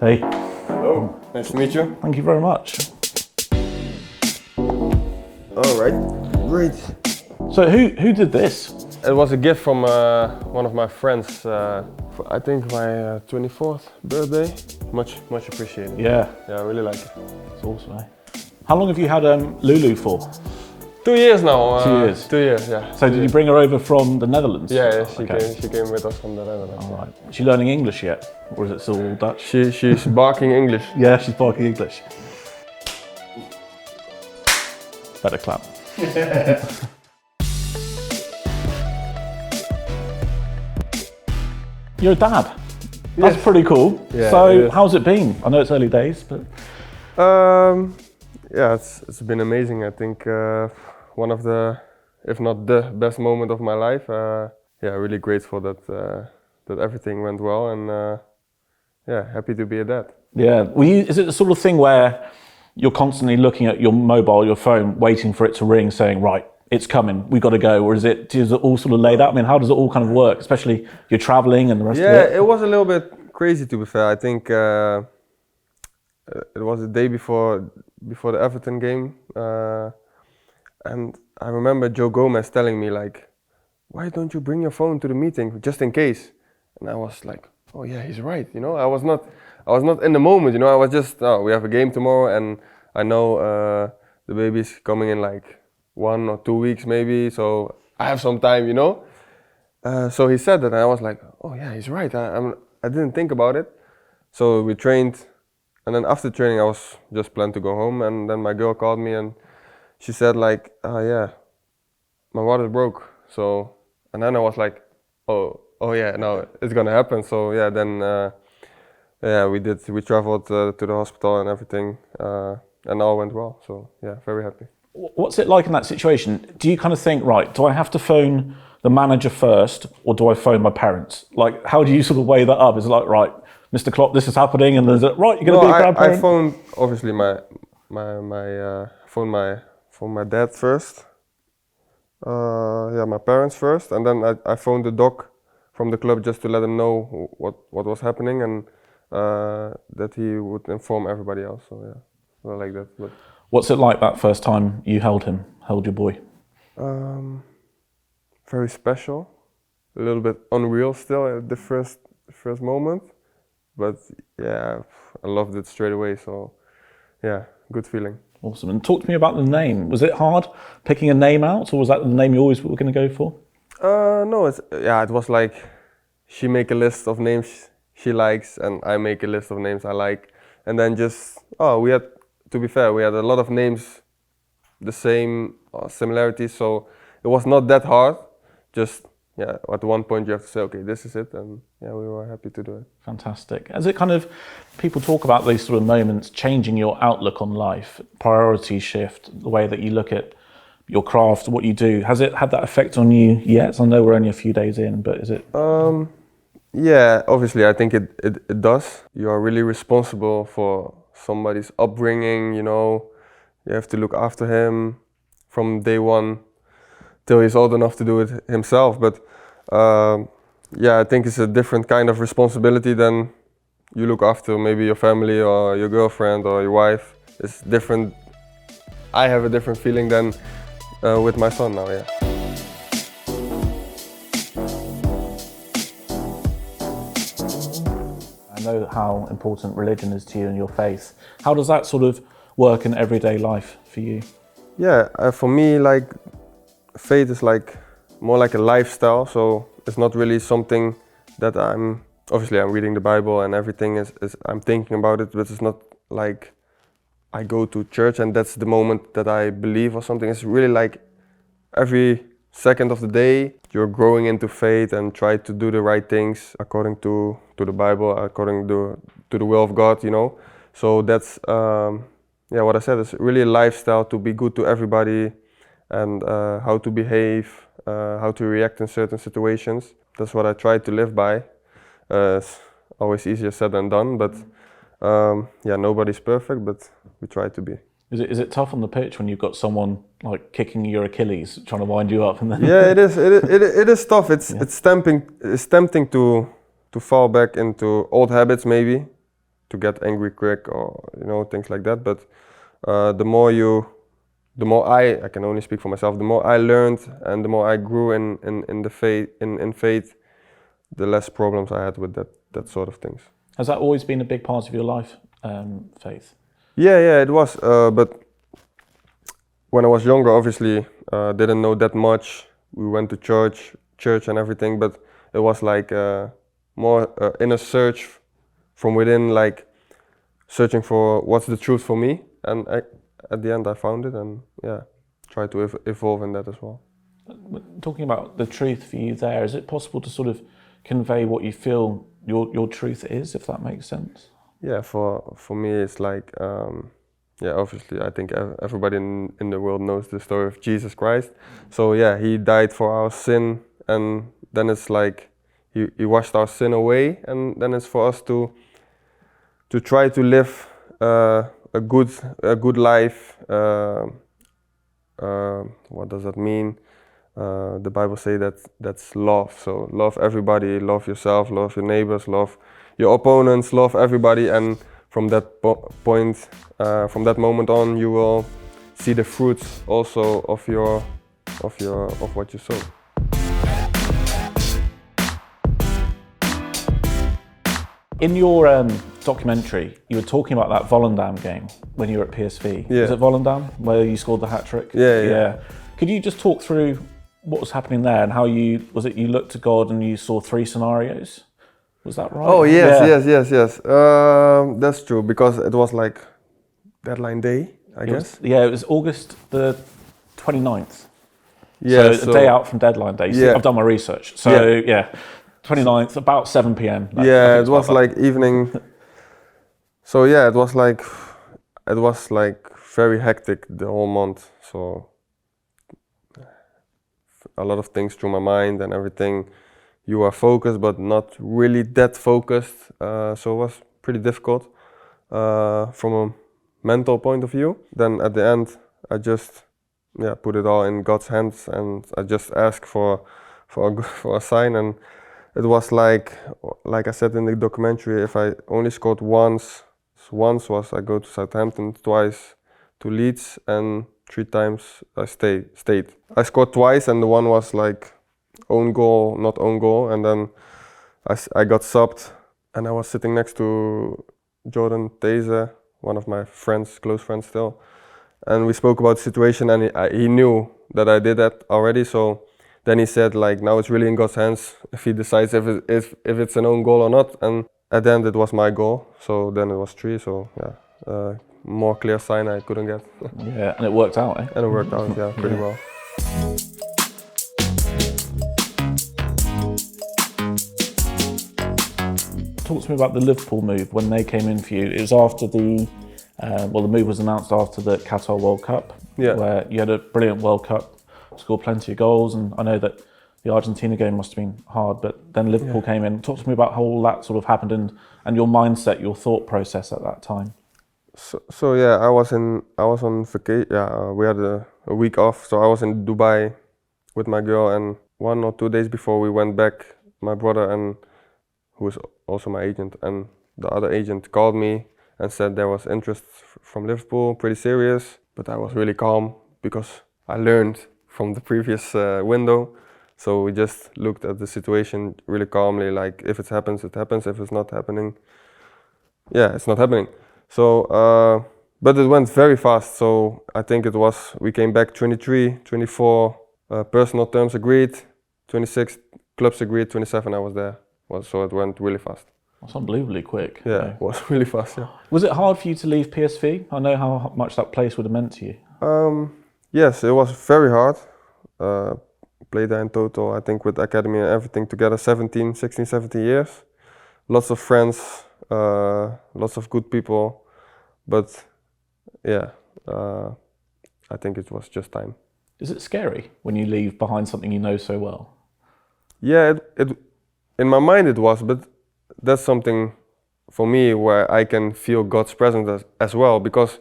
Hey. Hello, nice to meet you. Thank you very much. All right, great. So who did this? It was a gift from one of my friends for I think my 24th birthday. Much appreciated. Yeah. Yeah, I really like it. It's awesome, eh? How long have you had Lulu for? 2 years now. 2 years? 2 years, yeah. So did you bring her over from the Netherlands? Yeah, she came with us from the Netherlands. All right. Is she learning English yet? Or is it still all Dutch? She's barking English. Yeah, she's barking English. Better clap. You're a dad. That's pretty cool. Yeah, so how's it been? I know it's early days, but... Yeah, it's been amazing. I think one of the, if not the best moment of my life. Yeah, really grateful that everything went well, and yeah, happy to be a dad. Yeah. Is it the sort of thing where you're constantly looking at your mobile, your phone, waiting for it to ring, saying, right, it's coming, we got to go? Or is it all sort of laid out? I mean, how does it all kind of work, especially you're traveling and the rest of it? Yeah, it was a little bit crazy, to be fair. I think it was the day before the Everton game, and I remember Joe Gomez telling me, like, why don't you bring your phone to the meeting just in case? And I was like, oh yeah, he's right. You know, I was not in the moment. You know, I was just, oh, we have a game tomorrow, and I know the baby's coming in like 1 or 2 weeks maybe, so I have some time. You know. So he said that, and I was like, oh yeah, he's right. I didn't think about it. So we trained, and then after training I was just planned to go home, and then my girl called me and she said like, yeah, my water broke. So, and then I was like, oh yeah, no, it's gonna happen. So yeah, then yeah, we traveled to the hospital and everything, and all went well. So yeah, very happy. What's it like in that situation? Do you kind of think, right, do I have to phone the manager first, or do I phone my parents? Like, how do you sort of weigh that up? Is it like, right, Mr. Klopp, this is happening, and there's right, you're going to be a grandparent? I phoned obviously phoned my dad first. Yeah, my parents first, and then I phoned the doc from the club just to let him know what was happening, and that he would inform everybody else. So yeah, I like that. But what's it like that first time you held your boy? Very special, a little bit unreal still at the first moment, but yeah, I loved it straight away. So yeah, good feeling. Awesome. And talk to me about the name. Was it hard picking a name out, or was that the name you always were going to go for? No, it was like she make a list of names she likes, and I make a list of names I like, and then just to be fair, we had a lot of names, the same similarities, so it was not that hard. Just yeah, at one point you have to say, okay, this is it, and yeah, we were happy to do it. Fantastic. As it kind of, people talk about these sort of moments changing your outlook on life, priorities shift, the way that you look at your craft, what you do. Has it had that effect on you yet? I know we're only a few days in, but is it? Yeah, obviously I think it does. You are really responsible for somebody's upbringing, you know. You have to look after him from day one till he's old enough to do it himself. But yeah, I think it's a different kind of responsibility than you look after maybe your family or your girlfriend or your wife. It's different. I have a different feeling than with my son now, yeah. I know how important religion is to you and your faith. How does that sort of work in everyday life for you? Yeah, for me, like, faith is like more like a lifestyle, so it's not really something that I'm reading the Bible and everything is I'm thinking about it, but it's not like I go to church and that's the moment that I believe or something. It's really like every second of the day you're growing into faith and try to do the right things according to the Bible, according to the will of God, you know. So that's yeah, what I said, is really a lifestyle to be good to everybody, and how to behave, how to react in certain situations. That's what I try to live by. It's always easier said than done, but yeah, nobody's perfect, but we try to be. Is it tough on the pitch when you've got someone like kicking your Achilles, trying to wind you up, and then? Yeah, it is. It is tough. It's tempting to fall back into old habits, maybe, to get angry quick or things like that. But the more I can only speak for myself. The more I learned and the more I grew in the faith in faith, the less problems I had with that sort of things. Has that always been a big part of your life, faith? Yeah, it was. But when I was younger, obviously, didn't know that much. We went to church and everything, but it was like more in a search from within, like searching for what's the truth for me. And at the end, I found it, and try to evolve in that as well. Talking about the truth for you there, is it possible to sort of convey what you feel your truth is, if that makes sense? Yeah, for me, it's like, obviously, I think everybody in the world knows the story of Jesus Christ. So yeah, he died for our sin, and then it's like he washed our sin away, and then it's for us to try to live a good life. What does that mean? The Bible say that's love. So love everybody, love yourself, love your neighbors, love your opponents, love everybody, and from that point, from that moment on, you will see the fruits also of what you sow. In your documentary, you were talking about that Volendam game when you were at PSV. Yeah. Was it Volendam where you scored the hat-trick? Yeah. Could you just talk through what was happening there and how you looked to God and you saw 3 scenarios? Was that right? Oh yes. That's true, because it was like deadline day, I guess. It was August the 29th. Yeah, so a day out from deadline day. See, I've done my research. So 29th, about 7 p.m. It was like evening. So it was like very hectic the whole month. So a lot of things through my mind and everything. You are focused, but not really that focused. So it was pretty difficult from a mental point of view. Then at the end, I just put it all in God's hands, and I just asked for a sign. And it was like I said in the documentary, if I only scored once was I go to Southampton, twice to Leeds, and 3 times I stayed. I scored twice, and the one was like own goal, not own goal, and then I got subbed, and I was sitting next to Jordan These, one of my friends, close friends still, and we spoke about the situation, and he knew that I did that already. So then he said, like, now it's really in God's hands if he decides if it's an own goal or not. And at the end it was my goal, so then it was 3. So more clear sign I couldn't get. Yeah, and it worked out, eh? And it worked out, pretty well. Talk to me about the Liverpool move when they came in for you. It was after the move was announced after the Qatar World Cup, where you had a brilliant World Cup, scored plenty of goals, and I know that the Argentina game must have been hard, but then Liverpool came in. Talk to me about how all that sort of happened and your mindset, your thought process at that time. So I was on vacation. We had a week off, so I was in Dubai with my girl, and 1 or 2 days before we went back, my brother, and who is also my agent, and the other agent called me and said there was interest from Liverpool, pretty serious, but I was really calm because I learned from the previous window. So we just looked at the situation really calmly, like if it happens, it happens. If it's not happening, it's not happening. So, but it went very fast. So I think we came back 23, 24, personal terms agreed, 26 clubs agreed, 27 I was there. So it went really fast. That's unbelievably quick. Yeah, it was really fast, Was it hard for you to leave PSV? I know how much that place would have meant to you. Yes, it was very hard. Played there in total, I think with academy and everything together, 16, 17 years. Lots of friends, lots of good people. But I think it was just time. Is it scary when you leave behind something you know so well? Yeah, it in my mind it was, but that's something for me where I can feel God's presence as well, because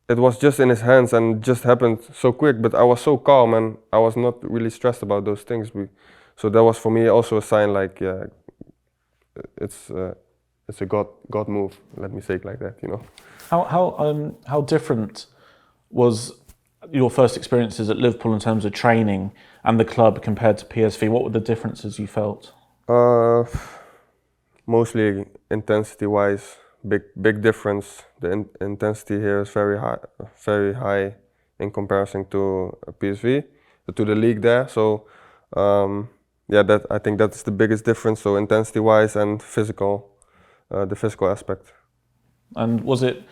it was just in his hands and just happened so quick, but I was so calm and I was not really stressed about those things. So that was for me also a sign, like, it's it's a God move. Let me say it like that, you know. How different was your first experiences at Liverpool in terms of training and the club compared to PSV? What were the differences you felt? Mostly intensity-wise, big difference. The intensity here is very high in comparison to PSV, to the league there. So yeah, I think that's the biggest difference. So intensity-wise and the physical aspect. And was it,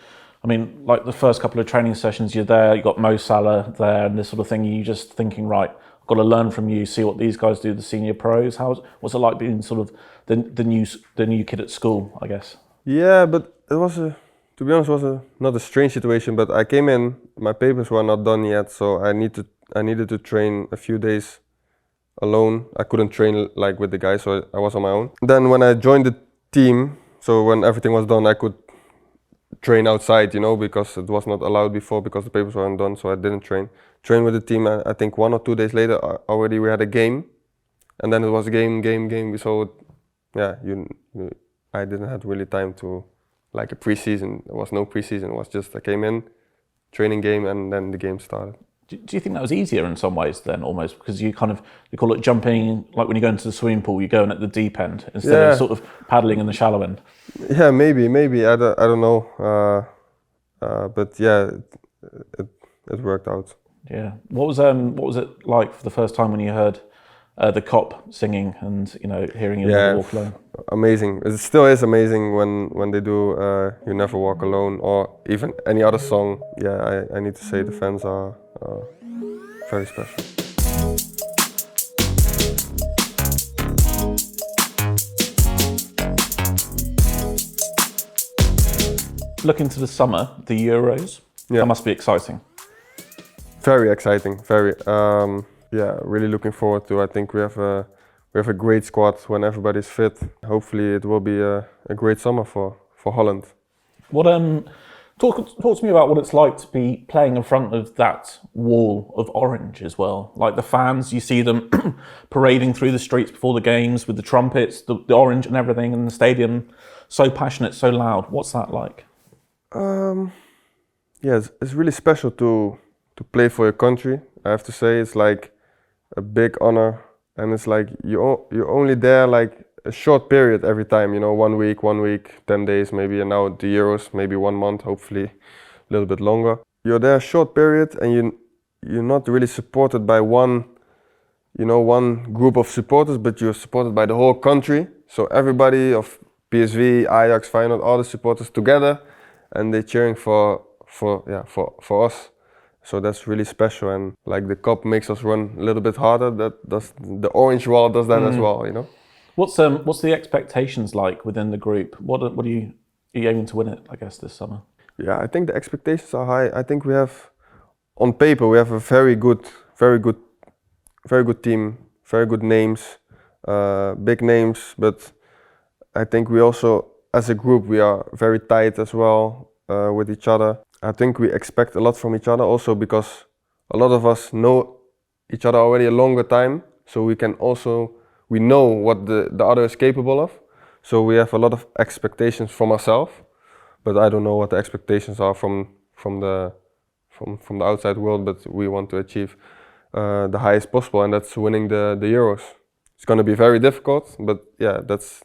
I mean, like the first couple of training sessions, you're there, you got Mo Salah there, and this sort of thing. You just thinking, right, I've got to learn from you, see what these guys do, the senior pros. What's it like being sort of the new kid at school, I guess? Yeah, but it was to be honest, not a strange situation. But I came in, my papers were not done yet, so I needed to train a few days alone. I couldn't train like with the guys, so I was on my own. Then when I joined the team, so when everything was done, I could train outside, you know, because it was not allowed before because the papers weren't done, so I didn't train with the team. I think 1 or 2 days later already we had a game, and then it was game. So yeah, I didn't have really time to like a preseason. There was no preseason. It was just I came in, training game, and then the game started. Do you think that was easier in some ways then, almost, because you call it jumping, like when you go into the swimming pool, you go in at the deep end instead of sort of paddling in the shallow end? Yeah, maybe I don't know, but yeah, it worked out. Yeah. What was it like for the first time when you heard the cop singing and hearing you Never Walk Alone? Amazing. It still is amazing when they do You Never Walk Alone, or even any other song. Yeah, I need to say the fans are very special. Looking to the summer, the Euros, that must be exciting. Very exciting, very. Yeah, really looking forward to. I think we have a great squad when everybody's fit. Hopefully it will be a great summer for Holland. What talk to me about what it's like to be playing in front of that wall of orange as well. Like the fans, you see them parading through the streets before the games with the trumpets, the orange and everything, and the stadium so passionate, so loud. What's that like? Yeah, it's really special to play for your country. I have to say, it's like a big honor, and it's like you're only there like a short period every time. 1 week, 10 days maybe, and now the Euros maybe 1 month, hopefully a little bit longer. You're there a short period, and you're not really supported by one group of supporters, but you're supported by the whole country. So everybody of PSV, Ajax, Feyenoord, all the supporters together, and they're cheering for us. So that's really special, and like the cup makes us run a little bit harder. The orange wall does that as well, What's the expectations like within the group? What are you aiming to win it, I guess, this summer? Yeah, I think the expectations are high. I think we have, on paper, we have a very good team, very good names, big names. But I think we also, as a group, we are very tight as well with each other. I think we expect a lot from each other also because a lot of us know each other already a longer time, so we know what the other is capable of. So we have a lot of expectations from ourselves, but I don't know what the expectations are from the outside world. But we want to achieve the highest possible, and that's winning the Euros. It's going to be very difficult, but yeah, that's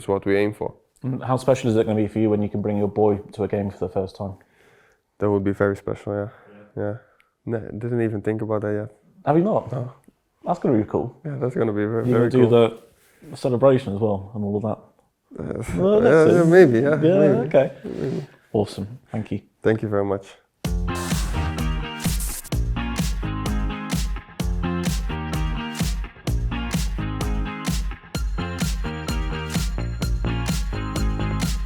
what we aim for. And how special is it going to be for you when you can bring your boy to a game for the first time? That would be very special, yeah. No, didn't even think about that yet. Have you not? No. That's going to be cool. Yeah, that's going to be very You cool. do the celebration as well and all of that. Maybe. Okay. Awesome. Thank you. Thank you very much.